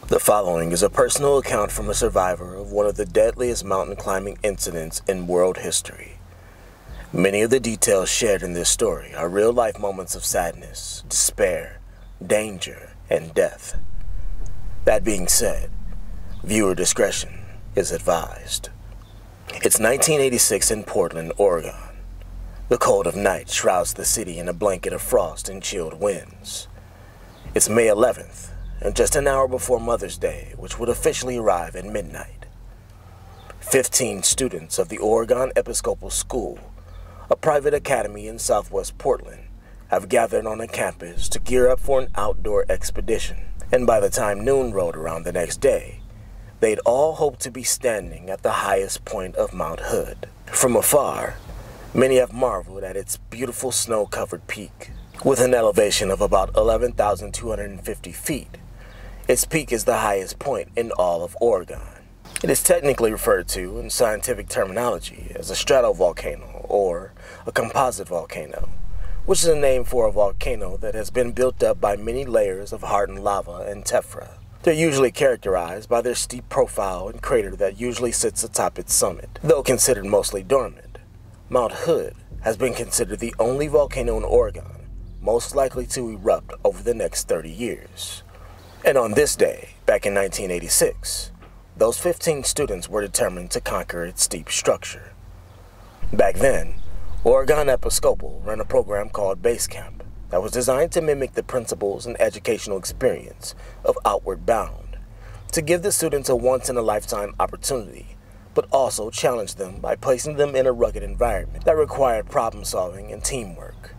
The following is a personal account from a survivor of one of the deadliest mountain climbing incidents in world history. Many of the details shared in this story are real-life moments of sadness, despair, danger, and death. That being said, viewer discretion is advised. It's 1986 in Portland, Oregon. The cold of night shrouds the city in a blanket of frost and chilled winds. It's May 11th, and just an hour before Mother's Day, which would officially arrive at midnight. 15 students of the Oregon Episcopal School, a private academy in southwest Portland, have gathered on a campus to gear up for an outdoor expedition. And by the time noon rolled around the next day, they'd all hoped to be standing at the highest point of Mount Hood. From afar, many have marveled at its beautiful snow-covered peak. With an elevation of about 11,250 feet, its peak is the highest point in all of Oregon. It is technically referred to in scientific terminology as a stratovolcano or a composite volcano, which is a name for a volcano that has been built up by many layers of hardened lava and tephra. They're usually characterized by their steep profile and crater that usually sits atop its summit. Though considered mostly dormant, Mount Hood has been considered the only volcano in Oregon most likely to erupt over the next 30 years. And on this day, back in 1986, those 15 students were determined to conquer its steep structure. Back then, Oregon Episcopal ran a program called Base Camp that was designed to mimic the principles and educational experience of Outward Bound, to give the students a once-in-a-lifetime opportunity, but also challenge them by placing them in a rugged environment that required problem-solving and teamwork.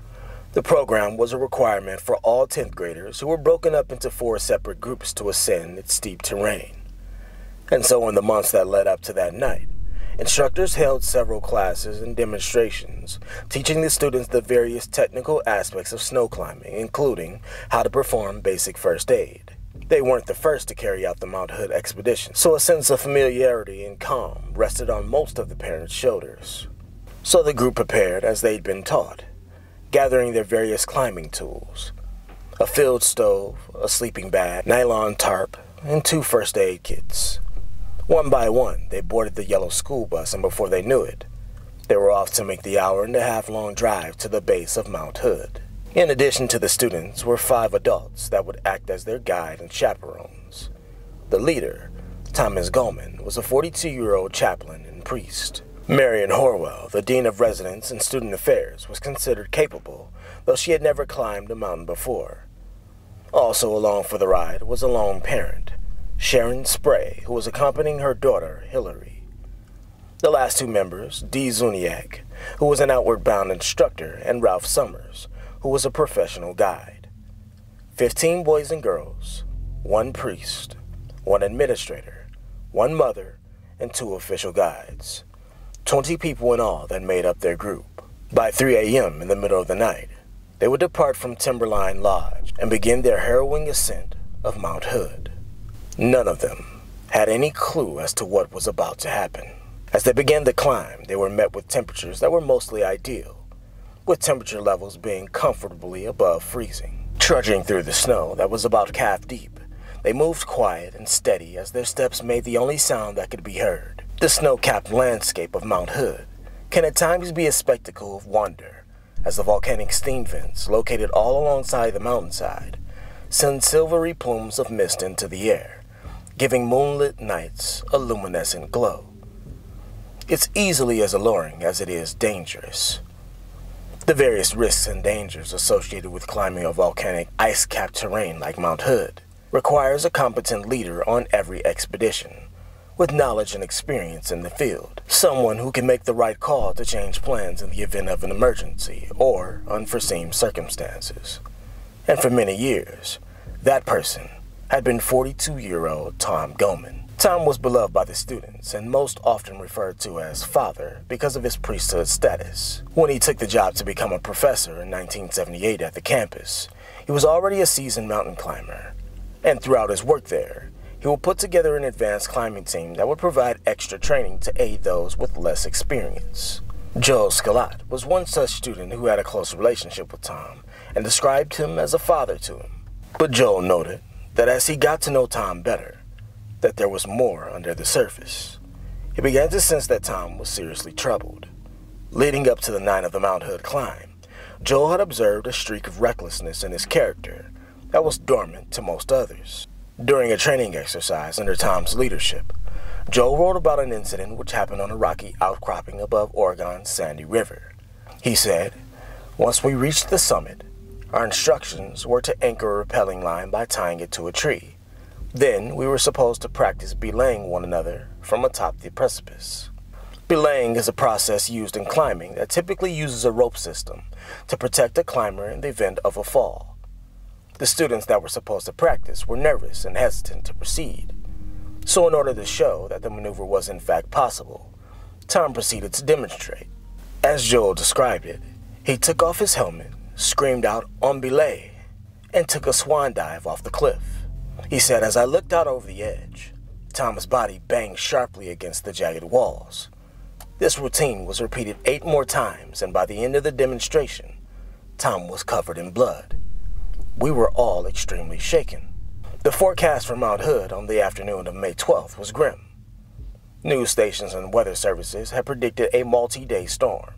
The program was a requirement for all 10th graders who were broken up into 4 separate groups to ascend its steep terrain. And so in the months that led up to that night, instructors held several classes and demonstrations, teaching the students the various technical aspects of snow climbing, including how to perform basic first aid. They weren't the first to carry out the Mount Hood expedition, so a sense of familiarity and calm rested on most of the parents' shoulders. So the group prepared as they'd been taught, gathering their various climbing tools: a field stove, a sleeping bag, nylon tarp, and 2 first aid kits. One by one, they boarded the yellow school bus, and before they knew it, they were off to make the hour-and-a-half-long drive to the base of Mount Hood. In addition to the students were 5 adults that would act as their guide and chaperones. The leader, Thomas Goldman, was a 42-year-old chaplain and priest. Marion Horwell, the Dean of Residence and Student Affairs, was considered capable, though she had never climbed a mountain before. Also along for the ride was a lone parent, Sharon Spray, who was accompanying her daughter, Hillary. The last 2 members, Dee Zuniak, who was an Outward Bound instructor, and Ralph Summers, who was a professional guide. 15 boys and girls, 1 priest, 1 administrator, 1 mother, and 2 official guides. 20 people in all that made up their group. By 3 a.m. in the middle of the night, they would depart from Timberline Lodge and begin their harrowing ascent of Mount Hood. None of them had any clue as to what was about to happen. As they began to climb, they were met with temperatures that were mostly ideal, with temperature levels being comfortably above freezing. Trudging through the snow that was about calf deep, they moved quiet and steady as their steps made the only sound that could be heard. The snow-capped landscape of Mount Hood can at times be a spectacle of wonder, as the volcanic steam vents, located all alongside the mountainside, send silvery plumes of mist into the air, giving moonlit nights a luminescent glow. It's easily as alluring as it is dangerous. The various risks and dangers associated with climbing a volcanic ice-capped terrain like Mount Hood requires a competent leader on every expedition, with knowledge and experience in the field, someone who can make the right call to change plans in the event of an emergency or unforeseen circumstances. And for many years, that person had been 42-year-old Tom Goldman. Tom was beloved by the students and most often referred to as Father because of his priesthood status. When he took the job to become a professor in 1978 at the campus, he was already a seasoned mountain climber, and throughout his work there, he will put together an advanced climbing team that would provide extra training to aid those with less experience. Joel Scalott was one such student who had a close relationship with Tom and described him as a father to him. But Joel noted that as he got to know Tom better, that there was more under the surface. He began to sense that Tom was seriously troubled. Leading up to the night of the Mount Hood climb, Joel had observed a streak of recklessness in his character that was dormant to most others. During a training exercise under Tom's leadership, Joel wrote about an incident which happened on a rocky outcropping above Oregon's Sandy River. He said, "Once we reached the summit, our instructions were to anchor a rappelling line by tying it to a tree. Then we were supposed to practice belaying one another from atop the precipice." Belaying is a process used in climbing that typically uses a rope system to protect a climber in the event of a fall. The students that were supposed to practice were nervous and hesitant to proceed. So in order to show that the maneuver was in fact possible, Tom proceeded to demonstrate. As Joel described it, he took off his helmet, screamed out "on belay," and took a swan dive off the cliff. He said, "As I looked out over the edge, Tom's body banged sharply against the jagged walls. This routine was repeated 8 more times, and by the end of the demonstration, Tom was covered in blood. We were all extremely shaken." The forecast for Mount Hood on the afternoon of May 12th was grim. News stations and weather services had predicted a multi-day storm,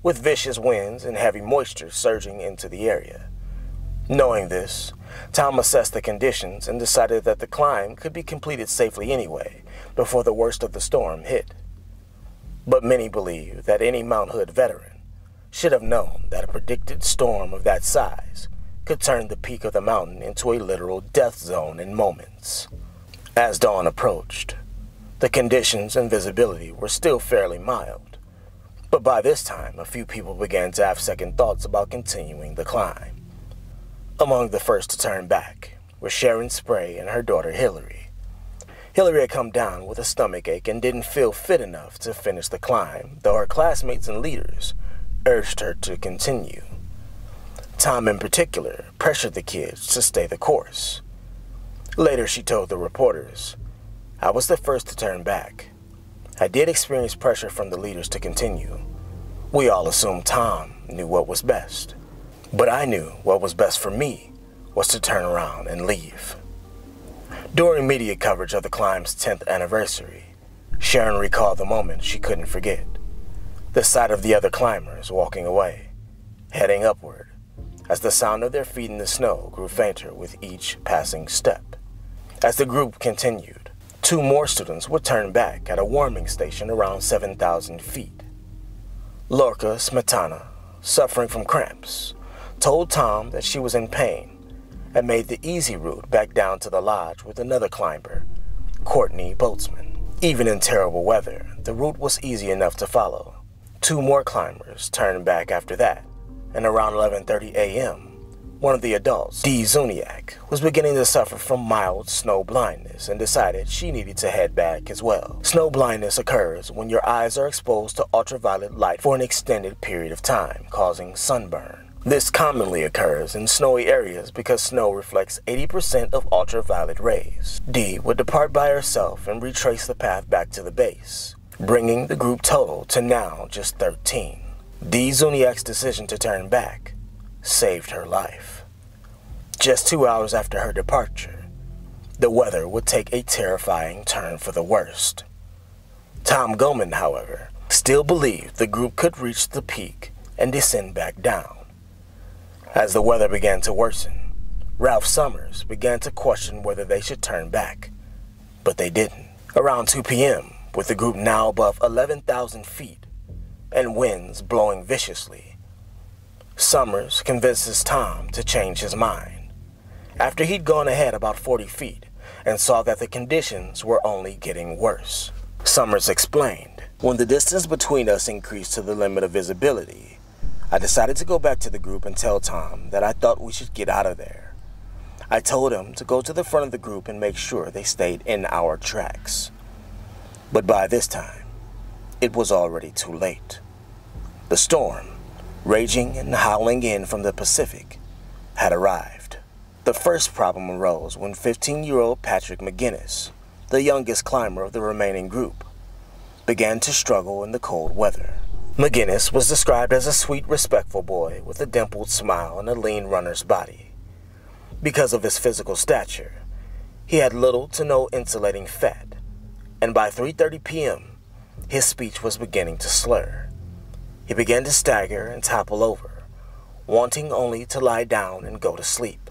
with vicious winds and heavy moisture surging into the area. Knowing this, Tom assessed the conditions and decided that the climb could be completed safely anyway, before the worst of the storm hit. But many believe that any Mount Hood veteran should have known that a predicted storm of that size could turn the peak of the mountain into a literal death zone in moments. As dawn approached, the conditions and visibility were still fairly mild, but by this time a few people began to have second thoughts about continuing the climb. Among the first to turn back were Sharon Spray and her daughter Hillary. Hillary had come down with a stomachache and didn't feel fit enough to finish the climb, though her classmates and leaders urged her to continue. Tom, in particular, pressured the kids to stay the course. Later, she told the reporters, "I was the first to turn back. I did experience pressure from the leaders to continue. We all assumed Tom knew what was best. But I knew what was best for me was to turn around and leave." During media coverage of the climb's 10th anniversary, Sharon recalled the moment she couldn't forget. The sight of the other climbers walking away, heading upward, as the sound of their feet in the snow grew fainter with each passing step. As the group continued, 2 more students would turn back at a warming station around 7,000 feet. Lorca Smetana, suffering from cramps, told Tom that she was in pain and made the easy route back down to the lodge with another climber, Courtney Boatsman. Even in terrible weather, the route was easy enough to follow. 2 more climbers turned back after that, and around 11:30 a.m., one of the adults, Dee Zuniak, was beginning to suffer from mild snow blindness and decided she needed to head back as well. Snow blindness occurs when your eyes are exposed to ultraviolet light for an extended period of time, causing sunburn. This commonly occurs in snowy areas because snow reflects 80% of ultraviolet rays. Dee would depart by herself and retrace the path back to the base, bringing the group total to now just 13. Dee Zuniak's decision to turn back saved her life. Just 2 hours after her departure, the weather would take a terrifying turn for the worst. Tom Goman, however, still believed the group could reach the peak and descend back down. As the weather began to worsen, Ralph Summers began to question whether they should turn back, but they didn't. Around 2 p.m., with the group now above 11,000 feet and winds blowing viciously, Summers convinces Tom to change his mind. After he'd gone ahead about 40 feet and saw that the conditions were only getting worse, Summers explained, "When the distance between us increased to the limit of visibility, I decided to go back to the group and tell Tom that I thought we should get out of there. I told him to go to the front of the group and make sure they stayed in our tracks. But by this time, it was already too late. The storm, raging and howling in from the Pacific, had arrived. The first problem arose when 15-year-old Patrick McGinnis, the youngest climber of the remaining group, began to struggle in the cold weather. McGinnis was described as a sweet, respectful boy with a dimpled smile and a lean runner's body. Because of his physical stature, he had little to no insulating fat, and by 3:30 p.m., his speech was beginning to slur. He began to stagger and topple over, wanting only to lie down and go to sleep.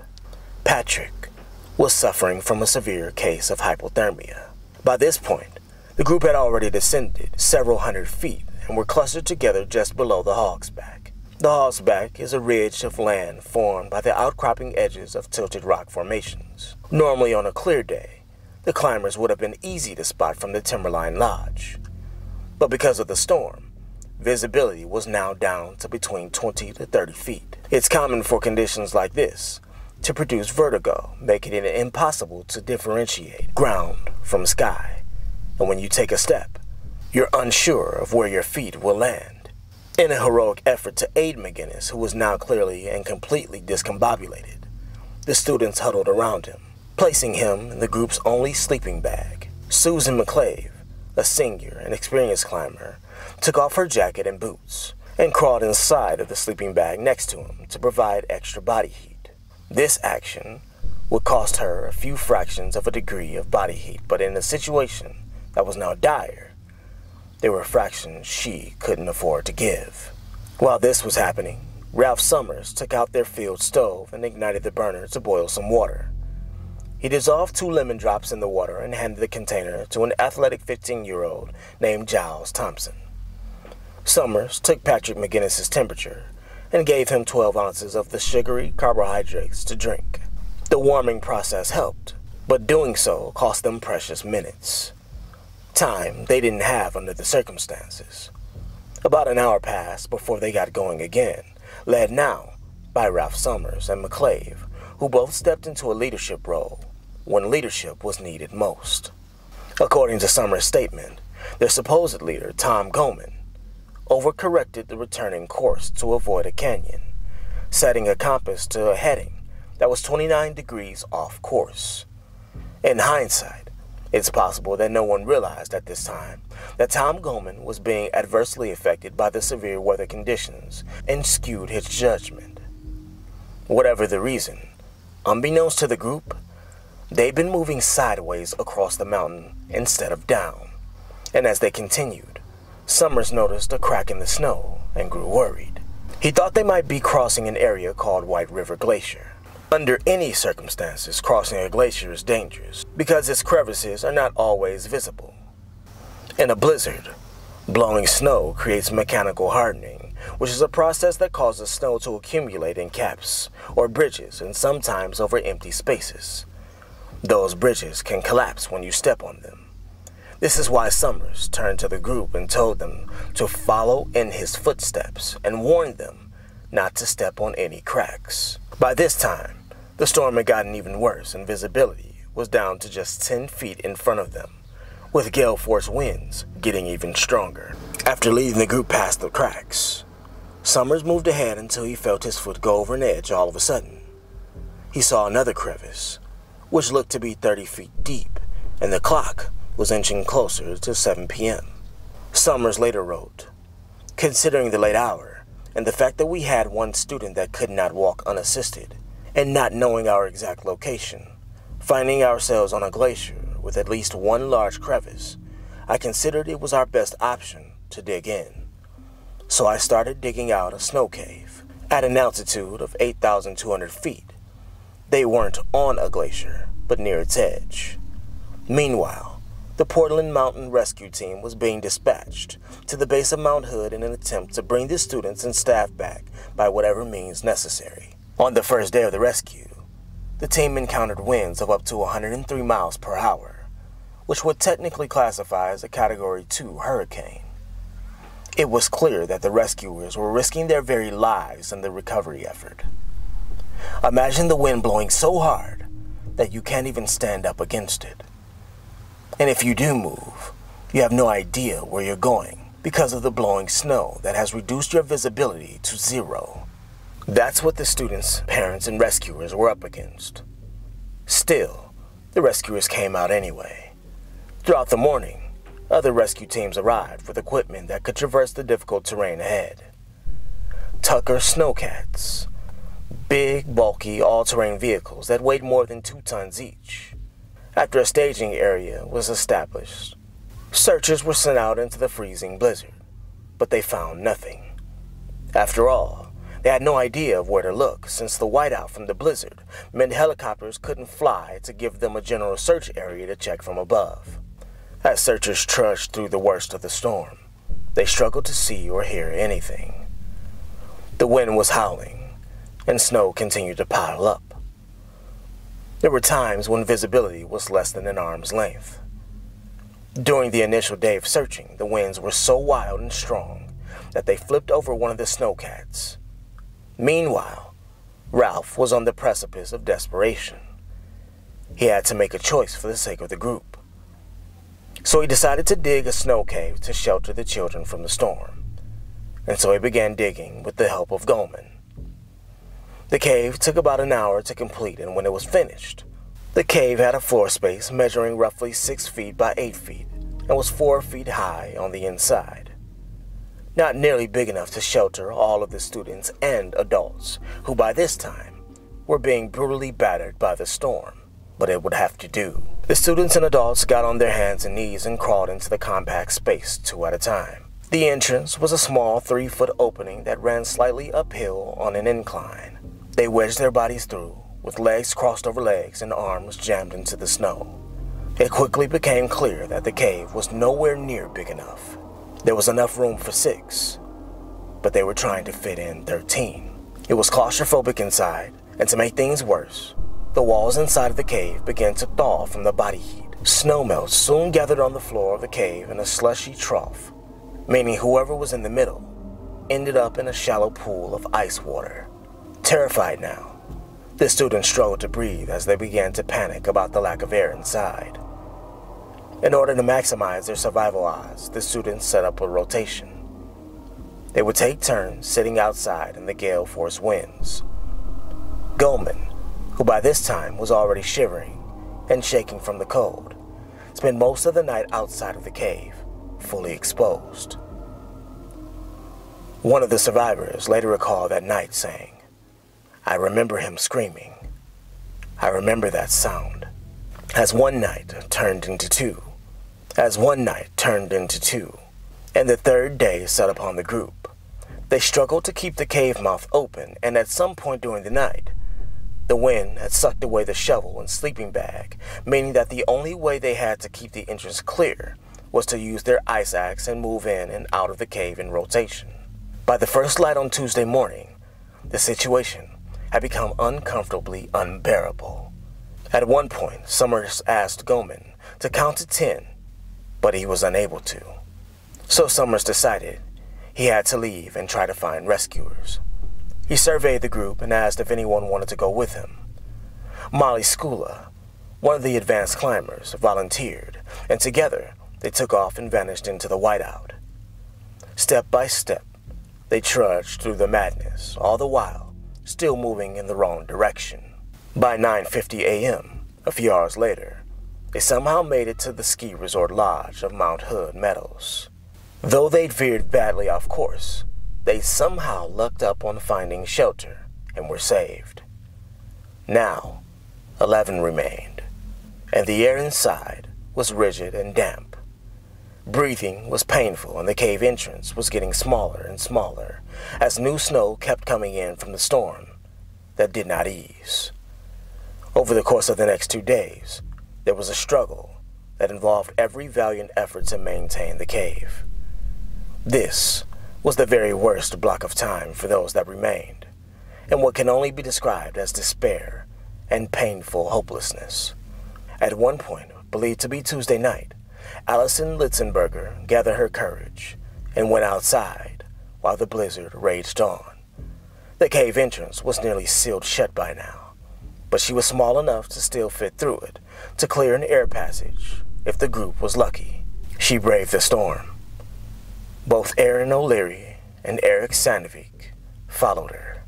Patrick was suffering from a severe case of hypothermia. By this point, the group had already descended several hundred feet and were clustered together just below the Hog's Back. The Hog's Back is a ridge of land formed by the outcropping edges of tilted rock formations. Normally on a clear day, the climbers would have been easy to spot from the Timberline Lodge. But because of the storm, visibility was now down to between 20 to 30 feet. It's common for conditions like this to produce vertigo, making it impossible to differentiate ground from sky. And when you take a step, you're unsure of where your feet will land. In a heroic effort to aid McGinnis, who was now clearly and completely discombobulated, the students huddled around him, placing him in the group's only sleeping bag. Susan McClave, a senior and experienced climber, took off her jacket and boots and crawled inside of the sleeping bag next to him to provide extra body heat. This action would cost her a few fractions of a degree of body heat, but in a situation that was now dire, they were fractions she couldn't afford to give. While this was happening, Ralph Summers took out their field stove and ignited the burner to boil some water. He dissolved 2 lemon drops in the water and handed the container to an athletic 15-year-old named Giles Thompson. Summers took Patrick McGinnis's temperature and gave him 12 ounces of the sugary carbohydrates to drink. The warming process helped, but doing so cost them precious minutes. Time they didn't have under the circumstances. About an hour passed before they got going again, led now by Ralph Summers and McClave, who both stepped into a leadership role when leadership was needed most. According to Summers' statement, their supposed leader, Tom Goman, overcorrected the returning course to avoid a canyon, setting a compass to a heading that was 29 degrees off course. In hindsight, it's possible that no one realized at this time that Tom Goman was being adversely affected by the severe weather conditions and skewed his judgment. Whatever the reason, unbeknownst to the group, they'd been moving sideways across the mountain instead of down, and as they continued, Summers noticed a crack in the snow and grew worried. He thought they might be crossing an area called White River Glacier. Under any circumstances, crossing a glacier is dangerous because its crevices are not always visible. In a blizzard, blowing snow creates mechanical hardening, which is a process that causes snow to accumulate in caps or bridges and sometimes over empty spaces. Those bridges can collapse when you step on them. This is why Summers turned to the group and told them to follow in his footsteps and warned them not to step on any cracks. By this time, the storm had gotten even worse and visibility was down to just 10 feet in front of them, with gale force winds getting even stronger. After leading the group past the cracks, Summers moved ahead until he felt his foot go over an edge all of a sudden. He saw another crevice, which looked to be 30 feet deep, and the clock was inching closer to 7 p.m. Summers later wrote, "Considering the late hour, and the fact that we had one student that could not walk unassisted, and not knowing our exact location, finding ourselves on a glacier with at least one large crevice, I considered it was our best option to dig in. So I started digging out a snow cave at an altitude of 8,200 feet. They weren't on a glacier, but near its edge. Meanwhile, the Portland Mountain Rescue Team was being dispatched to the base of Mount Hood in an attempt to bring the students and staff back by whatever means necessary. On the first day of the rescue, the team encountered winds of up to 103 miles per hour, which would technically classify as a Category 2 hurricane. It was clear that the rescuers were risking their very lives in the recovery effort. Imagine the wind blowing so hard that you can't even stand up against it. And if you do move, you have no idea where you're going because of the blowing snow that has reduced your visibility to zero. That's what the students, parents, and rescuers were up against. Still, the rescuers came out anyway. Throughout the morning, other rescue teams arrived with equipment that could traverse the difficult terrain ahead. Tucker Snowcats, Big, bulky, all-terrain vehicles that weighed more than 2 tons each. After a staging area was established, searchers were sent out into the freezing blizzard, but they found nothing. After all, they had no idea of where to look, since the whiteout from the blizzard meant helicopters couldn't fly to give them a general search area to check from above. As searchers trudged through the worst of the storm, they struggled to see or hear anything. The wind was howling, and snow continued to pile up. There were times when visibility was less than an arm's length. During the initial day of searching, the winds were so wild and strong that they flipped over one of the snowcats. Meanwhile, Ralph was on the precipice of desperation. He had to make a choice for the sake of the group. So he decided to dig a snow cave to shelter the children from the storm. And so he began digging with the help of Goldman. The cave took about an hour to complete, and when it was finished, the cave had a floor space measuring roughly 6 feet by 8 feet and was 4 feet high on the inside. Not nearly big enough to shelter all of the students and adults, who by this time were being brutally battered by the storm, but it would have to do. The students and adults got on their hands and knees and crawled into the compact space 2 at a time. The entrance was a small 3-foot opening that ran slightly uphill on an incline. They wedged their bodies through, with legs crossed over legs and arms jammed into the snow. It quickly became clear that the cave was nowhere near big enough. There was enough room for 6, but they were trying to fit in 13. It was claustrophobic inside, and to make things worse, the walls inside of the cave began to thaw from the body heat. Snow melts soon gathered on the floor of the cave in a slushy trough, meaning whoever was in the middle ended up in a shallow pool of ice water. Terrified now, the students struggled to breathe as they began to panic about the lack of air inside. In order to maximize their survival odds, the students set up a rotation. They would take turns sitting outside in the gale force winds. Goldman, who by this time was already shivering and shaking from the cold, spent most of the night outside of the cave, fully exposed. One of the survivors later recalled that night saying, "I remember him screaming. I remember that sound." As one night turned into two, and the third day set upon the group, they struggled to keep the cave mouth open, and at some point during the night, the wind had sucked away the shovel and sleeping bag, meaning that the only way they had to keep the entrance clear was to use their ice axe and move in and out of the cave in rotation. By the first light on Tuesday morning, the situation had become uncomfortably unbearable. At one point, Summers asked Goldman to count to 10, but he was unable to. So Summers decided he had to leave and try to find rescuers. He surveyed the group and asked if anyone wanted to go with him. Molly Skula, one of the advanced climbers, volunteered, and together they took off and vanished into the whiteout. Step by step, they trudged through the madness, all the while still moving in the wrong direction. By 9:50 a.m., a few hours later, they somehow made it to the ski resort lodge of Mount Hood Meadows. Though they'd veered badly off course, they somehow lucked up on finding shelter and were saved. Now, 11 remained, and the air inside was rigid and damp. Breathing was painful, and the cave entrance was getting smaller and smaller as new snow kept coming in from the storm that did not ease. Over the course of the next 2 days, there was a struggle that involved every valiant effort to maintain the cave. This was the very worst block of time for those that remained, and what can only be described as despair and painful hopelessness. At one point, believed to be Tuesday night, Allison Litzenberger gathered her courage and went outside while the blizzard raged on. The cave entrance was nearly sealed shut by now, but she was small enough to still fit through it, to clear an air passage if the group was lucky. She braved the storm. Both Aaron O'Leary and Eric Sandvik followed her.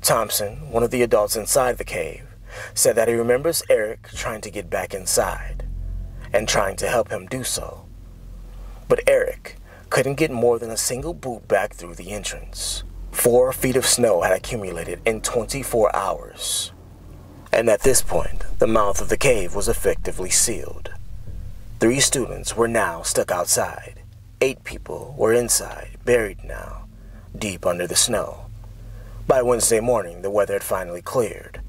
Thompson, one of the adults inside the cave, said that he remembers Eric trying to get back inside and trying to help him do so. But Eric couldn't get more than a single boot back through the entrance. 4 feet of snow had accumulated in 24 hours. And at this point, the mouth of the cave was effectively sealed. 3 students were now stuck outside. 8 people were inside, buried now, deep under the snow. By Wednesday morning, the weather had finally cleared.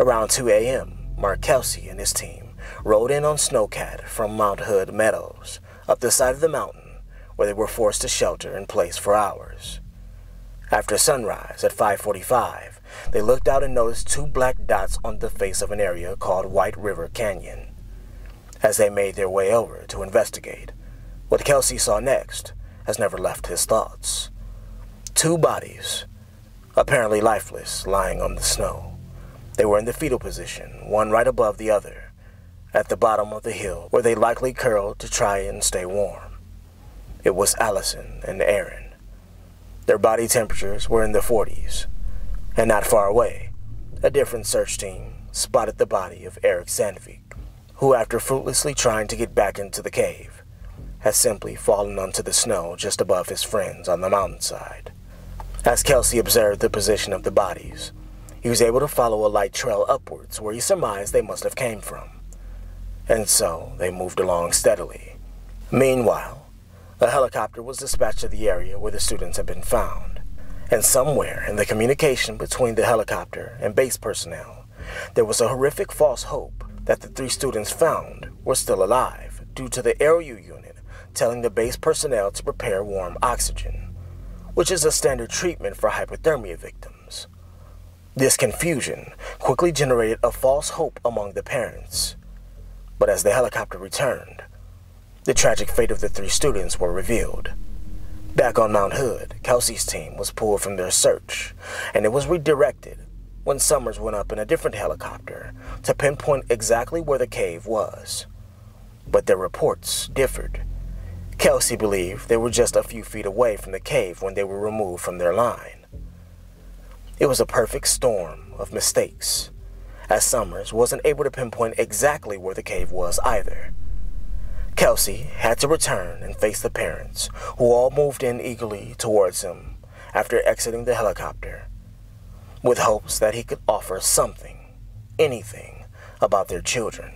Around 2 a.m., Mark Kelsey and his team rode in on Snowcat from Mount Hood Meadows, up the side of the mountain, where they were forced to shelter in place for hours. After sunrise at 5:45, they looked out and noticed 2 black dots on the face of an area called White River Canyon. As they made their way over to investigate, what Kelsey saw next has never left his thoughts. 2 bodies, apparently lifeless, lying on the snow. They were in the fetal position, one right above the other, at the bottom of the hill where they likely curled to try and stay warm. It was Allison and Aaron. Their body temperatures were in the 40s, and not far away, a different search team spotted the body of Eric Sandvik, who, after fruitlessly trying to get back into the cave, had simply fallen onto the snow just above his friends on the mountainside. As Kelsey observed the position of the bodies, he was able to follow a light trail upwards where he surmised they must have came from. And so they moved along steadily. Meanwhile, a helicopter was dispatched to the area where the students had been found. And somewhere in the communication between the helicopter and base personnel, there was a horrific false hope that the 3 students found were still alive due to the ARU unit telling the base personnel to prepare warm oxygen, which is a standard treatment for hypothermia victims. This confusion quickly generated a false hope among the parents. But as the helicopter returned, the tragic fate of the 3 students were revealed. Back on Mount Hood, Kelsey's team was pulled from their search, and it was redirected when Summers went up in a different helicopter to pinpoint exactly where the cave was. But their reports differed. Kelsey believed they were just a few feet away from the cave when they were removed from their line. It was a perfect storm of mistakes, as Summers wasn't able to pinpoint exactly where the cave was either. Kelsey had to return and face the parents, who all moved in eagerly towards him after exiting the helicopter, with hopes that he could offer something, anything, about their children.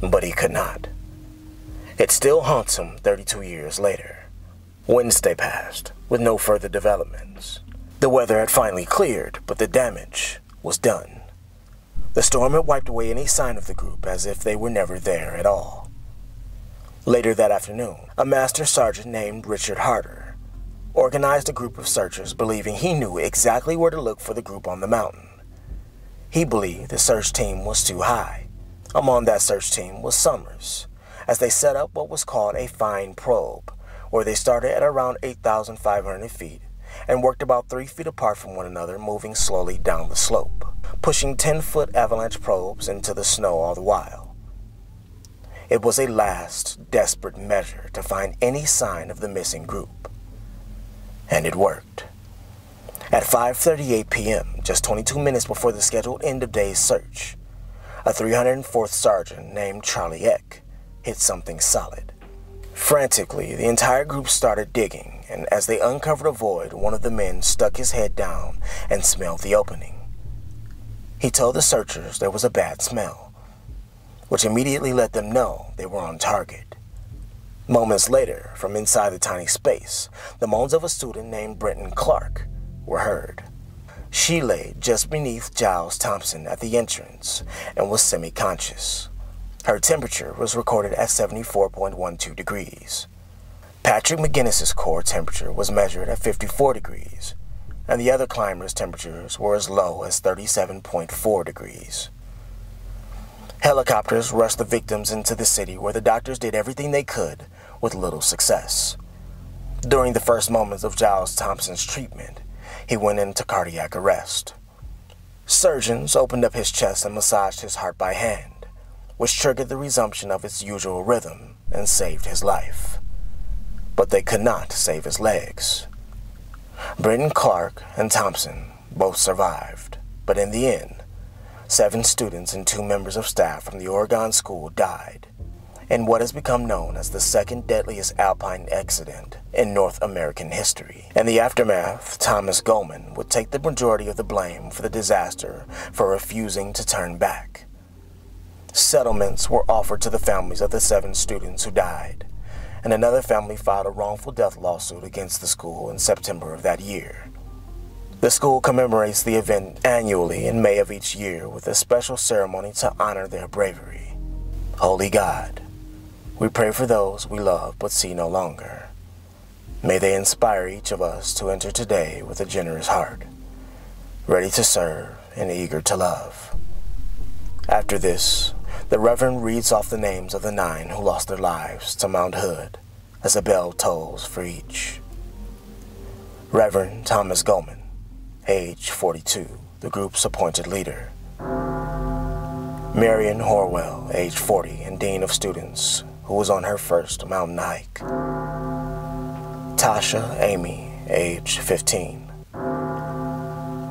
But he could not. It still haunts him 32 years later. Wednesday passed, with no further developments. The weather had finally cleared, but the damage was done. The storm had wiped away any sign of the group as if they were never there at all. Later that afternoon, a master sergeant named Richard Harder organized a group of searchers believing he knew exactly where to look for the group on the mountain. He believed the search team was too high. Among that search team was Summers, as they set up what was called a fine probe, where they started at around 8,500 feet and worked about 3 feet apart from one another, moving slowly down the slope, pushing 10-foot avalanche probes into the snow all the while. It was a last, desperate measure to find any sign of the missing group. And it worked. At 5:38 p.m., just 22 minutes before the scheduled end of day's search, a 304th Sergeant named Charlie Eck hit something solid. Frantically, the entire group started digging, and as they uncovered a void, one of the men stuck his head down and smelled the opening. He told the searchers there was a bad smell, which immediately let them know they were on target. Moments later, from inside the tiny space, the moans of a student named Brenton Clark were heard. She lay just beneath Giles Thompson at the entrance and was semi-conscious. Her temperature was recorded at 74.12 degrees. Patrick McGinnis's core temperature was measured at 54 degrees, and the other climbers' temperatures were as low as 37.4 degrees. Helicopters rushed the victims into the city, where the doctors did everything they could with little success. During the first moments of Giles Thompson's treatment, he went into cardiac arrest. Surgeons opened up his chest and massaged his heart by hand, which triggered the resumption of its usual rhythm and saved his life. But they could not save his legs. Brenton Clark and Thompson both survived, but in the end, 7 students and 2 members of staff from the Oregon school died, in what has become known as the second deadliest alpine accident in North American history. In the aftermath, Thomas Goldman would take the majority of the blame for the disaster for refusing to turn back. Settlements were offered to the families of the 7 students who died, and another family filed a wrongful death lawsuit against the school in September of that year. The school commemorates the event annually in May of each year with a special ceremony to honor their bravery. Holy God, we pray for those we love but see no longer. May they inspire each of us to enter today with a generous heart, ready to serve and eager to love. After this, the Reverend reads off the names of the 9 who lost their lives to Mount Hood as a bell tolls for each. Reverend Thomas Goldman, age 42, the group's appointed leader. Marion Horwell, age 40, and Dean of Students, who was on her first mountain hike. Tasha Amy, age 15.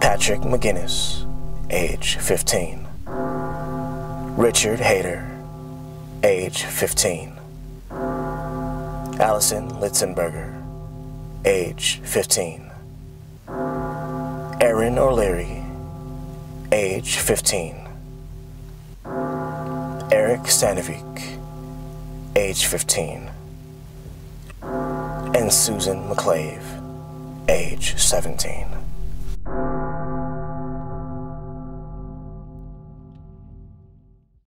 Patrick McGinnis, age 15. Richard Hayter, age 15. Allison Litzenberger, age 15. Aaron O'Leary, age 15. Eric Stanovic, age 15. And Susan McClave, age 17.